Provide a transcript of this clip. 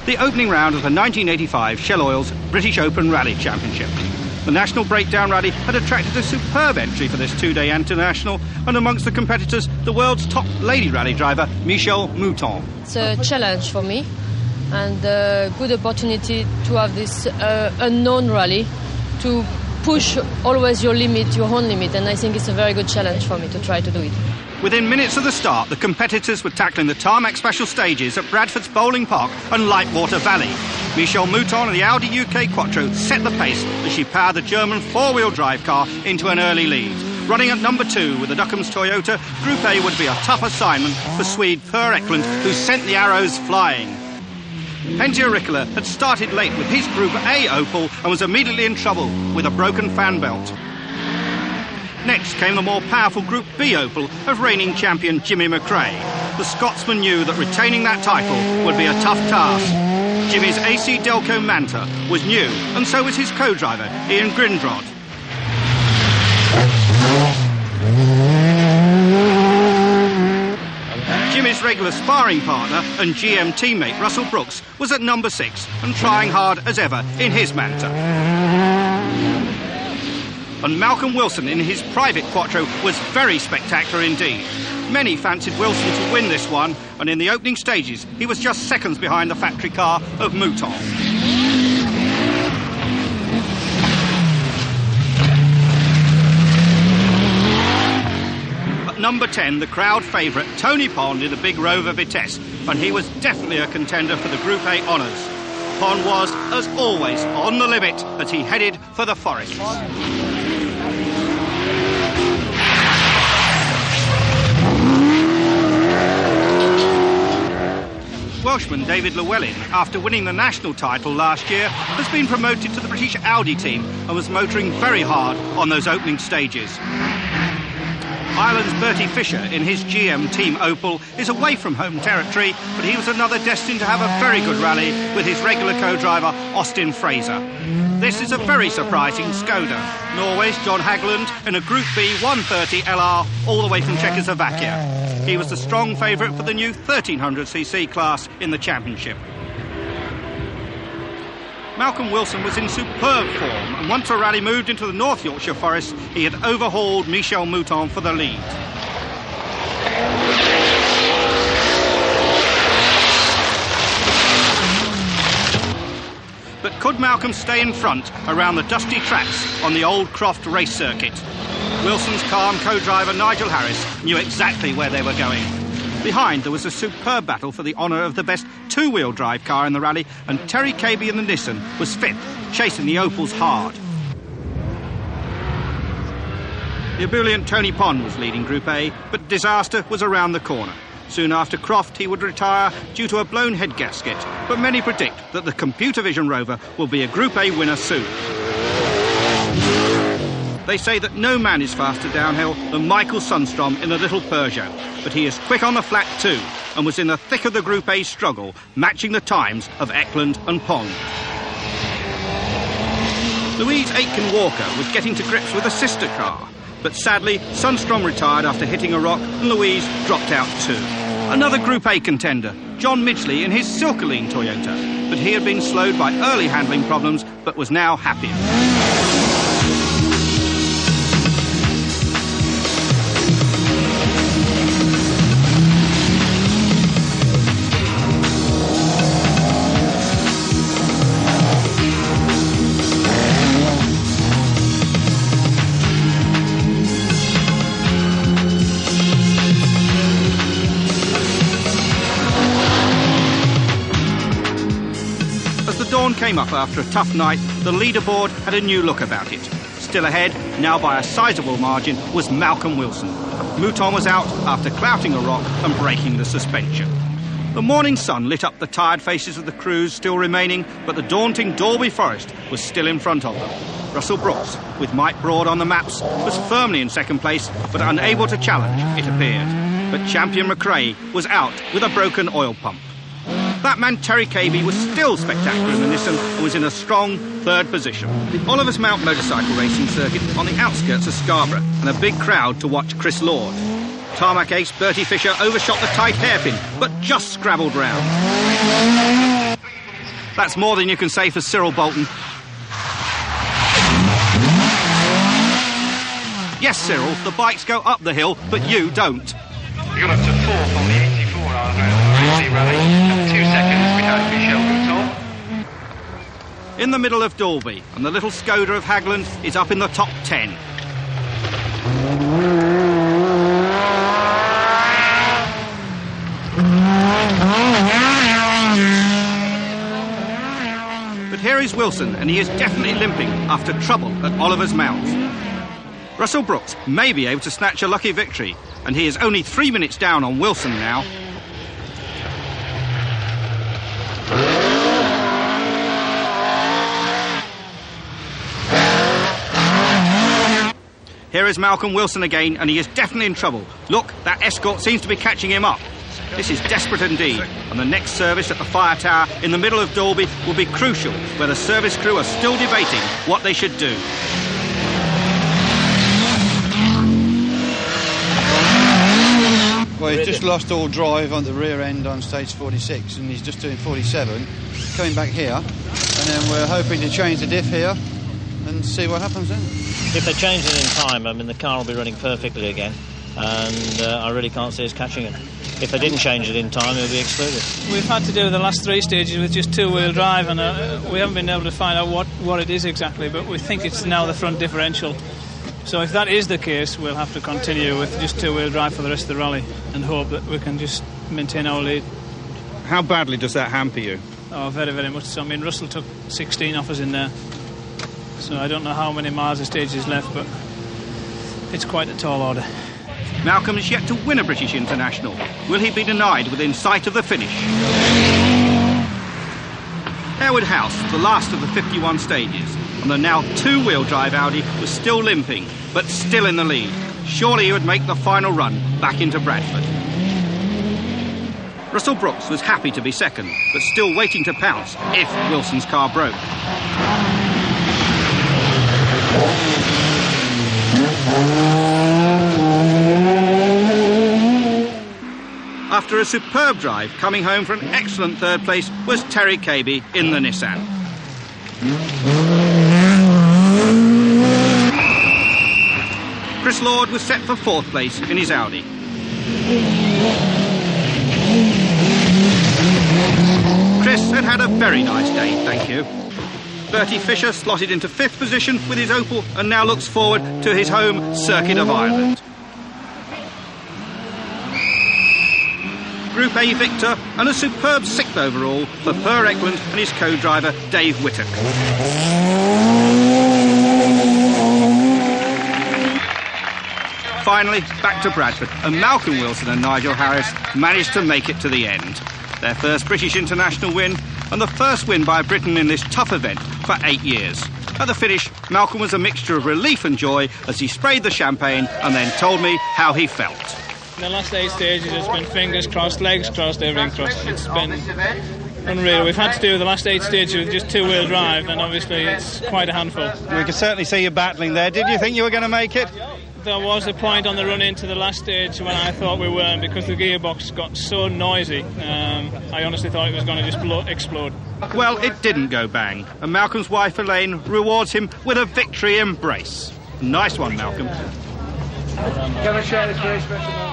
the opening round of the 1985 Shell Oil's British Open Rally Championship. The National Breakdown Rally had attracted a superb entry for this two-day international, and amongst the competitors, the world's top lady rally driver, Michèle Mouton. It's a challenge for me, and a good opportunity to have this unknown rally, to push always your limit, your own limit, and I think it's a very good challenge for me to try to do it. Within minutes of the start, the competitors were tackling the tarmac special stages at Bradford's Bowling Park and Lightwater Valley. Michèle Mouton and the Audi UK Quattro set the pace as she powered the German four-wheel drive car into an early lead. Running at number 2 with the Duckham's Toyota, Group A would be a tough assignment for Swede Per Eklund, who sent the arrows flying. Pentti Ricola had started late with his Group A Opel and was immediately in trouble with a broken fan belt. Next came the more powerful Group B Opel of reigning champion Jimmy McRae. The Scotsman knew that retaining that title would be a tough task. Jimmy's AC Delco Manta was new, and so was his co-driver, Ian Grindrod. Jimmy's regular sparring partner and GM teammate Russell Brooks was at number 6 and trying hard as ever in his Manta. And Malcolm Wilson in his private Quattro was very spectacular indeed. Many fancied Wilson to win this one, and in the opening stages he was just seconds behind the factory car of Mouton. At number 10, the crowd favourite Tony Pond in the big Rover Vitesse, and he was definitely a contender for the Group A honours. Pond was, as always, on the limit as he headed for the forests. Welshman David Llewellyn, after winning the national title last year, has been promoted to the British Audi team and was motoring very hard on those opening stages. Ireland's Bertie Fisher in his GM Team Opel is away from home territory, but he was another destined to have a very good rally with his regular co-driver Austin Fraser. This is a very surprising Skoda. Norway's John Hagland in a Group B 130 LR all the way from Czechoslovakia. He was the strong favourite for the new 1300cc class in the championship. Malcolm Wilson was in superb form, and once the rally moved into the North Yorkshire Forest, he had overhauled Michèle Mouton for the lead. But could Malcolm stay in front around the dusty tracks on the Old Croft race circuit? Wilson's calm co-driver Nigel Harris knew exactly where they were going. Behind there was a superb battle for the honour of the best two-wheel drive car in the rally, and Terry Cabey in the Nissan was 5th, chasing the Opels hard. The ebullient Tony Pond was leading Group A, but disaster was around the corner. Soon after Croft he would retire due to a blown head gasket, but many predict that the Computer Vision Rover will be a Group A winner soon. They say that no man is faster downhill than Michael Sundstrom in the little Peugeot, but he is quick on the flat too, and was in the thick of the Group A struggle, matching the times of Eklund and Pond. Louise Aitken-Walker was getting to grips with a sister car, but sadly Sundstrom retired after hitting a rock and Louise dropped out too. Another Group A contender, John Midgley in his Silkerline Toyota, but he had been slowed by early handling problems but was now happier. Came up after a tough night, the leaderboard had a new look about it. Still ahead, now by a sizable margin, was Malcolm Wilson. Mouton was out after clouting a rock and breaking the suspension. The morning sun lit up the tired faces of the crews still remaining, but the daunting Dalby Forest was still in front of them. Russell Brooks, with Mike Broad on the maps, was firmly in second place, but unable to challenge, it appeared. But champion McRae was out with a broken oil pump. That man Terry Cabey was still spectacular in the Nissan and was in a strong third position. The Oliver's Mount motorcycle racing circuit on the outskirts of Scarborough, and a big crowd to watch Chris Lord. Tarmac ace Bertie Fisher overshot the tight hairpin, but just scrabbled round. That's more than you can say for Cyril Bolton. Yes, Cyril, the bikes go up the hill, but you don't. We got up to 4th on the 84 R01 rally. At 2 seconds behind Michel Mouton. In the middle of Dalby, and the little Skoda of Hagland is up in the top 10. But here is Wilson, and he is definitely limping after trouble at Oliver's Mount. Russell Brooks may be able to snatch a lucky victory, and he is only 3 minutes down on Wilson now. Here is Malcolm Wilson again, and he is definitely in trouble. Look, that escort seems to be catching him up. This is desperate indeed, and the next service at the fire tower in the middle of Dalby will be crucial, where the service crew are still debating what they should do. Well, he's just lost all drive on the rear end on stage 46, and he's just doing 47, coming back here, and then we're hoping to change the diff here and see what happens then. If they change it in time, I mean, the car will be running perfectly again, and I really can't see us catching it. If they didn't change it in time, it'll be excluded. We've had to do the last 3 stages with just two-wheel drive, and we haven't been able to find out what it is exactly, but we think it's now the front differential. So if that is the case, we'll have to continue with just two-wheel drive for the rest of the rally and hope that we can just maintain our lead. How badly does that hamper you? Oh, very, very much so. I mean, Russell took 16 off us in there. So I don't know how many miles of stage is left, but it's quite a tall order. Malcolm is yet to win a British International. Will he be denied within sight of the finish? Harewood House, the last of the 51 stages, and the now two-wheel drive Audi was still limping, but still in the lead. Surely he would make the final run back into Bradford. Russell Brooks was happy to be second, but still waiting to pounce if Wilson's car broke. After a superb drive, coming home for an excellent third place was Terry Cabey in the Nissan. Chris Lord was set for fourth place in his Audi. Chris had had a very nice day, thank you. Bertie Fisher slotted into fifth position with his Opel and now looks forward to his home Circuit of Ireland. Group A victor and a superb sixth overall for Per Eklund and his co-driver Dave Whittock. Finally, back to Bradford, and Malcolm Wilson and Nigel Harris managed to make it to the end. Their first British International win, and the first win by Britain in this tough event for 8 years. At the finish, Malcolm was a mixture of relief and joy as he sprayed the champagne and then told me how he felt. The last 8 stages, it's been fingers crossed, legs crossed, everything crossed. It's been unreal. We've had to do the last 8 stages with just two-wheel drive, and obviously it's quite a handful. We could certainly see you battling there. Did you think you were going to make it? There was a point on the run into the last stage when I thought we weren't, because the gearbox got so noisy. I honestly thought it was going to just explode. Well, it didn't go bang, and Malcolm's wife Elaine rewards him with a victory embrace. Nice one, Malcolm. Can I share this very special moment?